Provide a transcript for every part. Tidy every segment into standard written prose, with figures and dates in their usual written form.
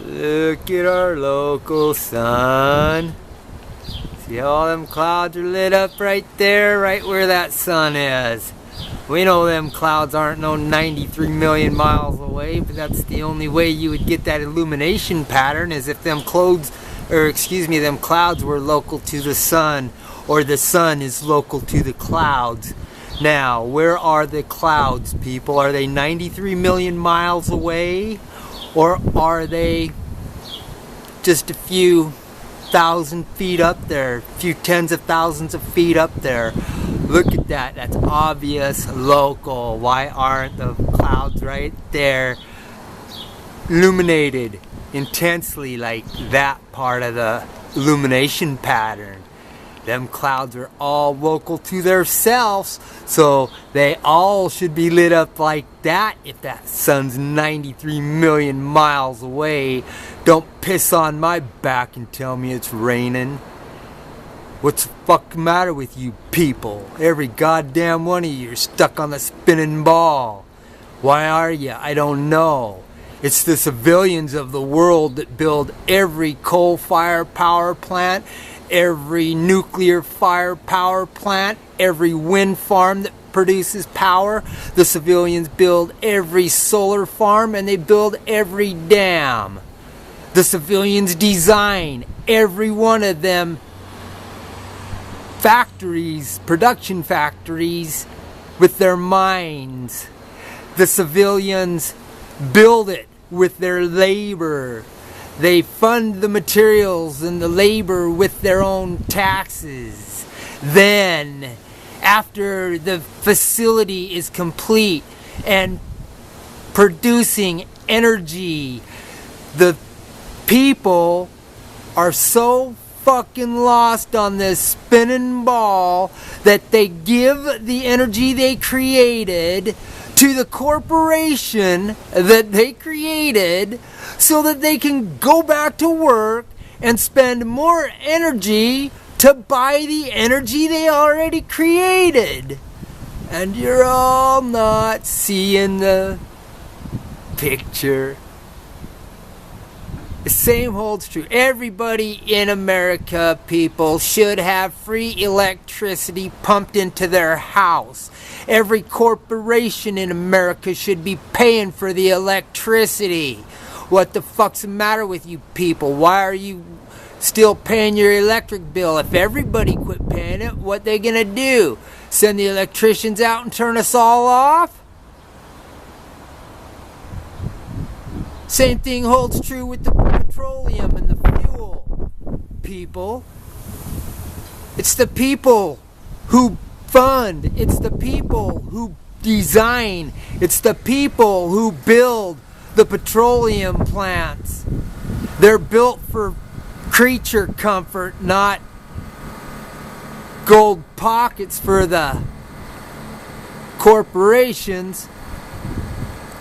Look at our local sun. See how all them clouds are lit up right there, right where that sun is. We know them clouds aren't no 93 million miles away, but that's the only way you would get that illumination pattern is if them clouds were local to the sun, or the sun is local to the clouds. Now, where are the clouds, people? Are they 93 million miles away? Or are they just a few thousand feet up there? A few tens of thousands of feet up there? Look at that. That's obvious local. Why aren't the clouds right there illuminated intensely like that part of the illumination pattern? Them clouds are all local to themselves, so they all should be lit up like that if that sun's 93 million miles away. Don't piss on my back and tell me it's raining. What's the fuck matter with you people? Every goddamn one of you are stuck on the spinning ball. Why are you? I don't know. It's the civilians of the world that build every coal-fired power plant, every nuclear fire power plant, every wind farm that produces power. The civilians build every solar farm and they build every dam. The civilians design every one of them factories, production factories, with their minds. The civilians build it with their labor. They fund the materials and the labor with their own taxes. Then, after the facility is complete and producing energy, the people are so fucking lost on this spinning ball that they give the energy they created to the corporation that they created so that they can go back to work and spend more energy to buy the energy they already created. And you're all not seeing the picture. The same holds true. Everybody in America, people, should have free electricity pumped into their house. Every corporation in America should be paying for the electricity. What the fuck's the matter with you people? Why are you still paying your electric bill? If everybody quit paying it, what they gonna do? Send the electricians out and turn us all off? Same thing holds true with the petroleum and the fuel, people. It's the people who fund. It's the people who design. It's the people who build the petroleum plants. They're built for creature comfort, not gold pockets for the corporations.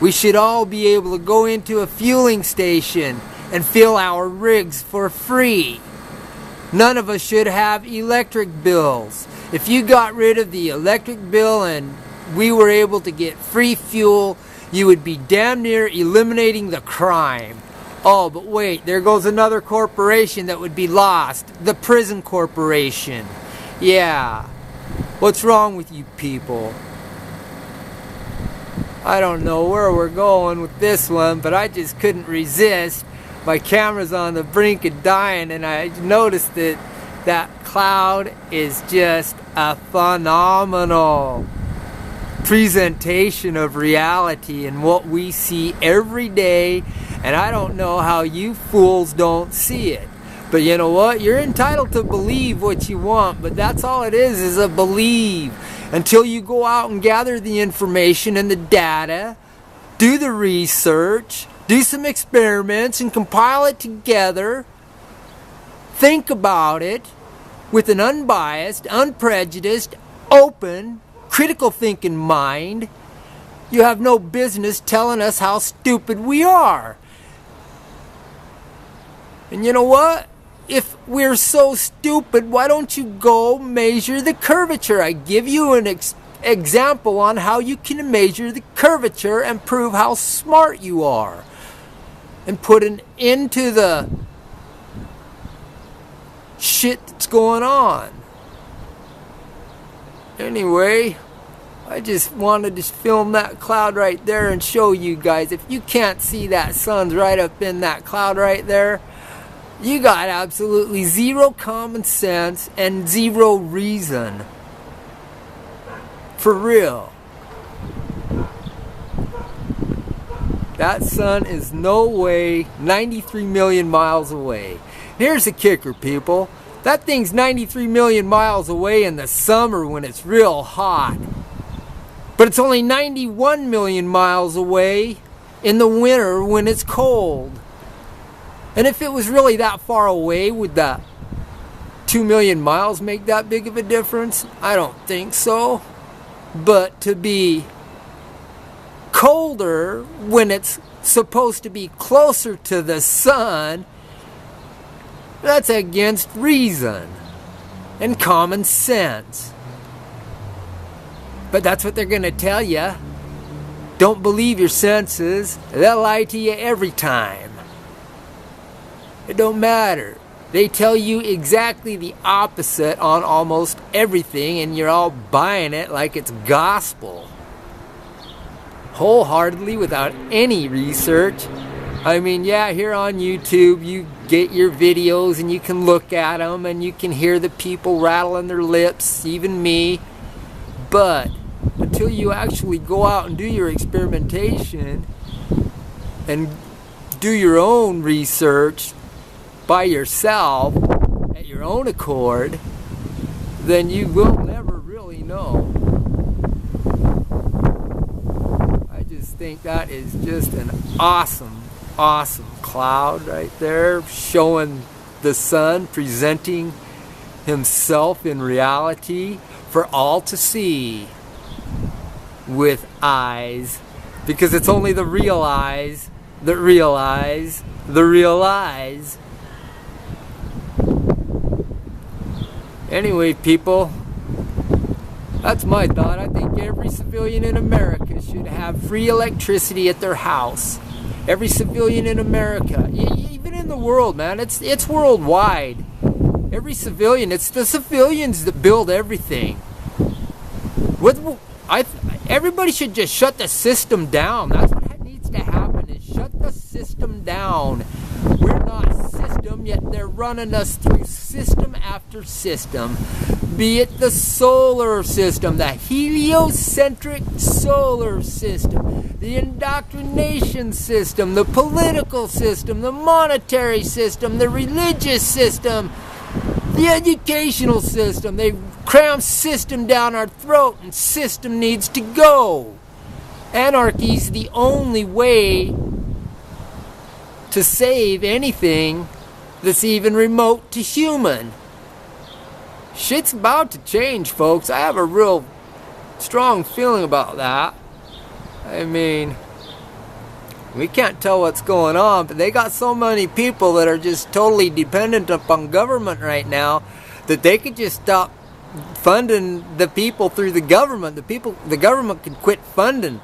We should all be able to go into a fueling station and fill our rigs for free. None of us should have electric bills. If you got rid of the electric bill and we were able to get free fuel, you would be damn near eliminating the crime. Oh, but wait, there goes another corporation that would be lost. The prison corporation. Yeah. What's wrong with you people? I don't know where we're going with this one, but I just couldn't resist. My camera's on the brink of dying, and I noticed that that cloud is just a phenomenal presentation of reality and what we see every day, and I don't know how you fools don't see it. But you know what? You're entitled to believe what you want, but that's all it is a believe. Until you go out and gather the information and the data, do the research, do some experiments and compile it together, think about it with an unbiased, unprejudiced, open, critical thinking mind, you have no business telling us how stupid we are. And you know what? If we're so stupid, why don't you go measure the curvature? I give you an example on how you can measure the curvature and prove how smart you are. and put an end to the shit that's going on. Anyway, I just wanted to film that cloud right there and show you guys. If you can't see that sun's right up in that cloud right there, you got absolutely zero common sense and zero reason. For real. That sun is no way 93 million miles away. Here's the kicker, people. That thing's 93 million miles away in the summer when it's real hot. But it's only 91 million miles away in the winter when it's cold. And if it was really that far away, would that 2 million miles make that big of a difference? I don't think so. But to be colder when it's supposed to be closer to the sun, that's against reason and common sense. But that's what they're going to tell you. Don't believe your senses. They'll lie to you every time. It don't matter. They tell you exactly the opposite on almost everything, and you're all buying it like it's gospel. Wholeheartedly, without any research. I mean, yeah, here on YouTube, you get your videos and you can look at them and you can hear the people rattling their lips, even me. But until you actually go out and do your experimentation and do your own research by yourself at your own accord, then you will never really know. I just think that is just an awesome cloud right there, showing the sun, presenting himself in reality for all to see with eyes, because it's only the real eyes that realize the real eyes. Anyway, people, that's my thought. I think every civilian in America should have free electricity at their house. Every civilian in America, even in the world, man, it's worldwide. Every civilian, it's the civilians that build everything. Everybody should just shut the system down. That's what needs to happen, is shut the system down. We're not a system, yet they're running us through system after system. Be it the solar system, the heliocentric solar system, the indoctrination system, the political system, the monetary system, the religious system, the educational system. They cram system down our throat, and system needs to go. Anarchy's the only way to save anything that's even remote to human. Shit's about to change, folks. I have a real strong feeling about that. I mean, we can't tell what's going on, but they got so many people that are just totally dependent upon government right now that they could just stop funding the people through the government. The government could quit funding,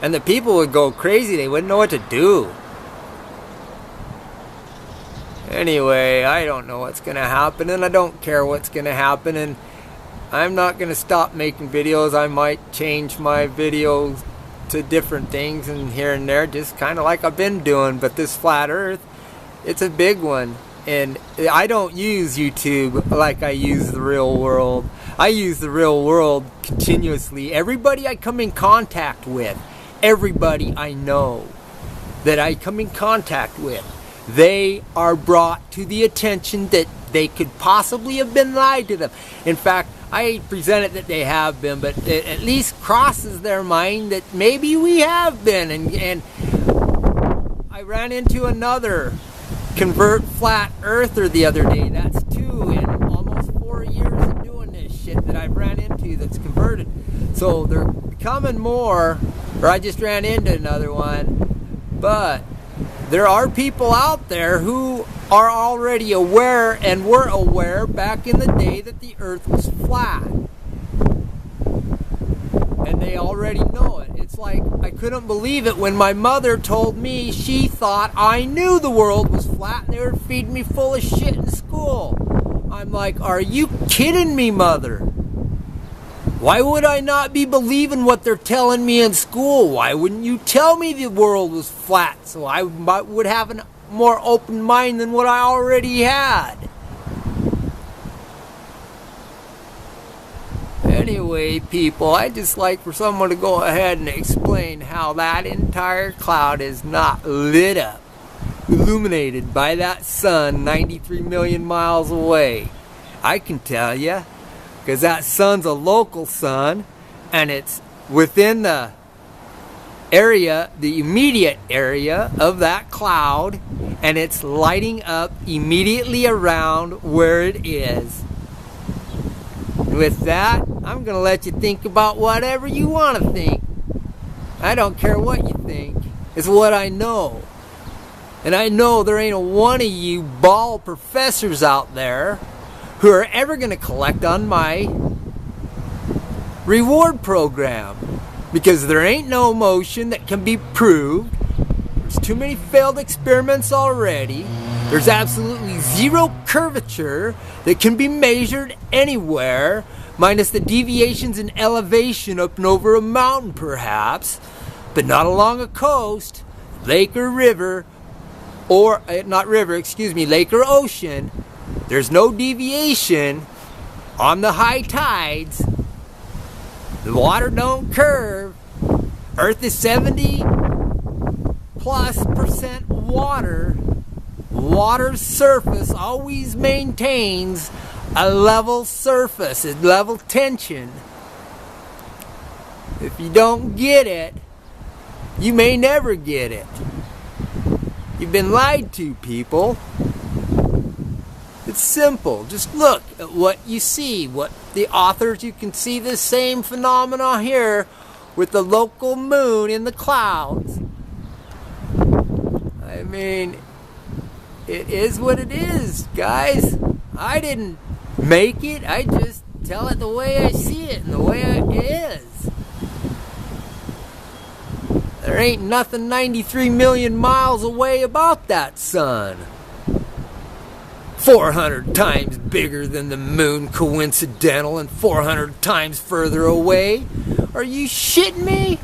and the people would go crazy. They wouldn't know what to do. Anyway, I don't know what's going to happen, and I don't care what's going to happen, and I'm not going to stop making videos. I might change my videos to different things and here and there, just kind of like I've been doing. But this flat earth, it's a big one, and I don't use YouTube like I use the real world. I use the real world continuously. Everybody I come in contact with, everybody I know that I come in contact with, they are brought to the attention that they could possibly have been lied to them. In fact, I presented that they have been, but it at least crosses their mind that maybe we have been. And I ran into another convert flat earther the other day. That's 2 in almost 4 years of doing this shit that I've ran into that's converted. So they're becoming more, or I just ran into another one. But there are people out there who are already aware and were aware back in the day that the earth was flat. And they already know it. It's like, I couldn't believe it when my mother told me she thought I knew the world was flat and they were feeding me full of shit in school. I'm like, are you kidding me, Mother? Why would I not be believing what they're telling me in school? Why wouldn't you tell me the world was flat so I would have a more open mind than what I already had? Anyway, people, I'd just like for someone to go ahead and explain how that entire cloud is not lit up, illuminated by that sun 93 million miles away. I can tell you, because that sun's a local sun, and it's within the area, the immediate area of that cloud, and it's lighting up immediately around where it is. With that, I'm going to let you think about whatever you want to think. I don't care what you think. It's what I know. And I know there ain't a one of you bald professors out there who are ever going to collect on my reward program. Because there ain't no motion that can be proved. There's too many failed experiments already. There's absolutely zero curvature that can be measured anywhere, minus the deviations in elevation up and over a mountain perhaps, but not along a coast, lake or river, or, not river, excuse me, lake or ocean. There's no deviation on the high tides. The water don't curve. Earth is 70+% water. Water's surface always maintains a level surface, a level tension. If you don't get it, you may never get it. You've been lied to, people. It's simple. Just look at what you see. What the authors, you can see the same phenomena here with the local moon in the clouds. I mean, it is what it is, guys. I didn't make it. I just tell it the way I see it and the way it is. There ain't nothing 93 million miles away about that sun. 400 times bigger than the moon, coincidental, and 400 times further away. Are you shitting me?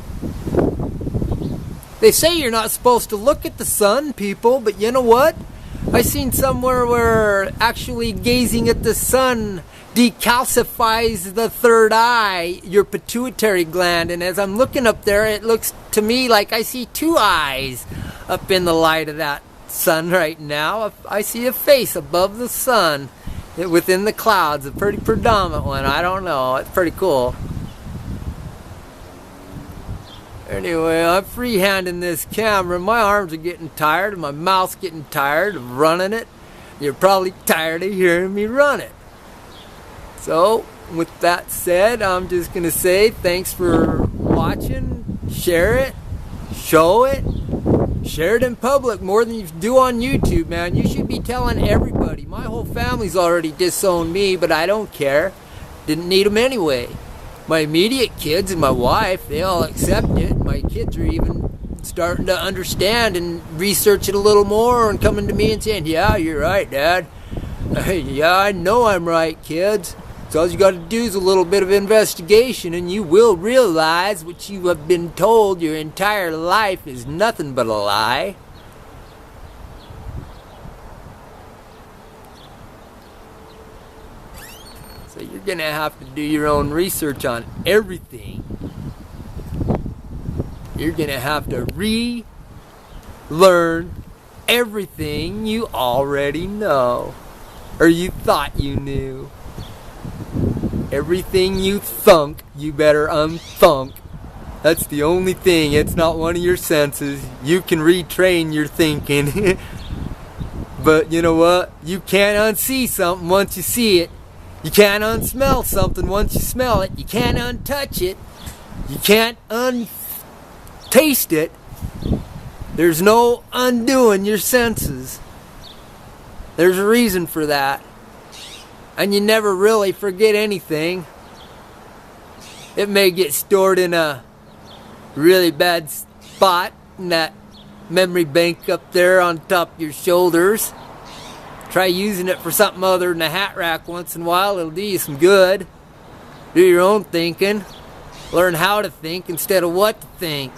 They say you're not supposed to look at the sun, people, but you know what? I seen somewhere where actually gazing at the sun decalcifies the third eye, your pituitary gland, and as I'm looking up there, it looks to me like I see two eyes up in the light of that sun right now. I see a face above the sun within the clouds, a pretty predominant one. I don't know, it's pretty cool. Anyway, I'm freehanding this camera. My arms are getting tired and my mouth's getting tired of running it. You're probably tired of hearing me run it. So, with that said, I'm just going to say thanks for watching. Share it. Show it. Share it in public more than you do on YouTube, man. You should be telling everybody. My whole family's already disowned me, but I don't care. Didn't need them anyway. My immediate kids and my wife, they all accept it. My kids are even starting to understand and research it a little more and coming to me and saying, yeah, you're right, Dad. Yeah, I know I'm right, kids. So all you got to do is a little bit of investigation and you will realize what you have been told your entire life is nothing but a lie. So you're going to have to do your own research on everything. You're going to have to relearn everything you already know. Or you thought you knew. Everything you thunk, you better unthunk. That's the only thing. It's not one of your senses. You can retrain your thinking. But you know what? You can't unsee something once you see it. You can't unsmell something once you smell it. You can't untouch it. You can't untaste it. There's no undoing your senses. There's a reason for that. And you never really forget anything. It may get stored in a really bad spot in that memory bank up there on top of your shoulders. Try using it for something other than a hat rack once in a while. It'll do you some good. Do your own thinking. Learn how to think instead of what to think.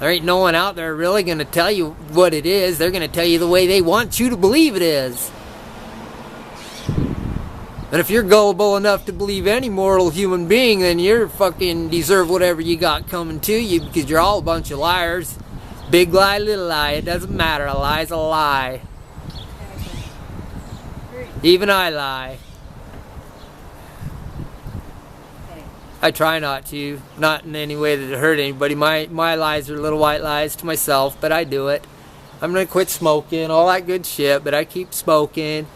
There ain't no one out there really going to tell you what it is. They're going to tell you the way they want you to believe it is. And if you're gullible enough to believe any mortal human being, then you're fucking deserve whatever you got coming to you, because you're all a bunch of liars. Big lie, little lie, it doesn't matter. A lie's a lie. Even I lie. I try not to. Not in any way that it hurt anybody. My lies are little white lies to myself, but I do it. I'm going to quit smoking, all that good shit, but I keep smoking.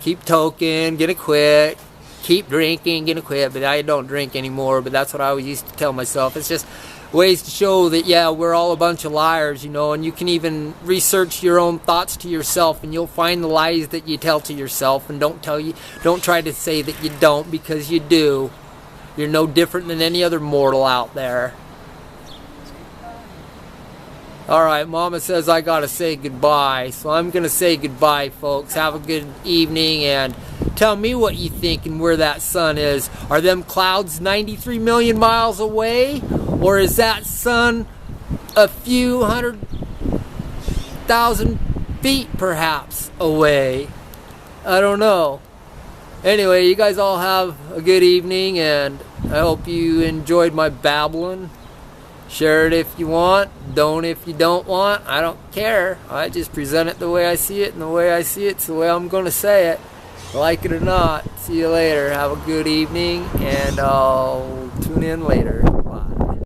Keep toking, gonna quit. Keep drinking, gonna quit. But I don't drink anymore, but that's what I always used to tell myself. It's just ways to show that, yeah, we're all a bunch of liars, you know, and you can even research your own thoughts to yourself, and you'll find the lies that you tell to yourself, and don't try to say that you don't, because you do. You're no different than any other mortal out there. Alright, Mama says I gotta say goodbye, so I'm gonna say goodbye, folks. Have a good evening, and tell me what you think and where that sun is. Are them clouds 93 million miles away? Or is that sun a few 100,000 feet perhaps away? I don't know. Anyway, you guys all have a good evening, and I hope you enjoyed my babbling. Share it if you want, don't if you don't want. I don't care. I just present it the way I see it, and the way I see it's the way I'm going to say it. Like it or not. See you later. Have a good evening, and I'll tune in later.